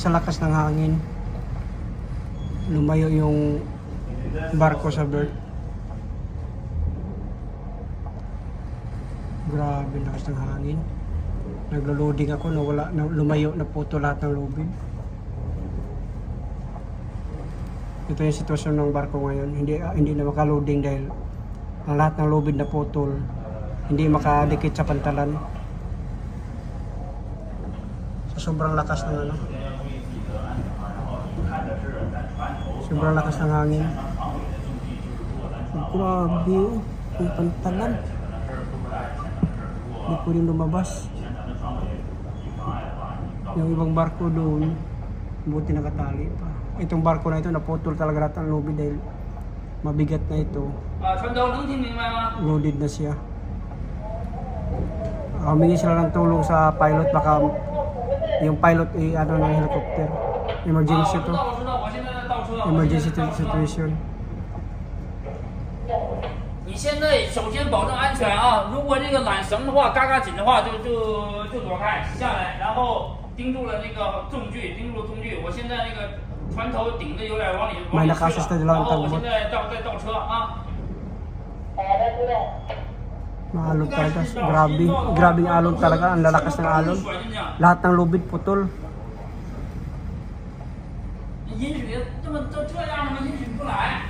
sa lakas ng hangin, lumayo yung barko sa berth. Grabe lakas ng hangin. Naglo-loading ako, lumayo, naputo lahat ng lubid. Ito yung sitwasyon ng barko ngayon. Hindi na maka-loading dahil ang lahat ng lubid na putol. Hindi makadikit sa pantalan. Sa sobrang lakas ng ano. Sobrang lakas ng hangin. Grabe, yung pantalan. Hindi pwedeng lumabas. Yung ibang barko doon, buti nakatali pa. Itong barko na ito, naputol talaga lahat ng lubid dahil mabigat na ito. Loaded na siya. Humingi sila ng tulong sa pilot, baka yung pilot ano ng helicopter. Emergency to. Emergency situation. 你现在首先保证安全啊！如果这个缆绳的话，嘎嘎紧的话，就躲开下来，然后盯住了那个纵距，盯住了纵距。我现在那个船头顶的有点往里去了，然后我现在再倒车啊。 Maalog talaga. Grabing alog talaga. Ang lalakas ng alog. Lahat ng lubid putol. 饮水这样的吗？饮水不来。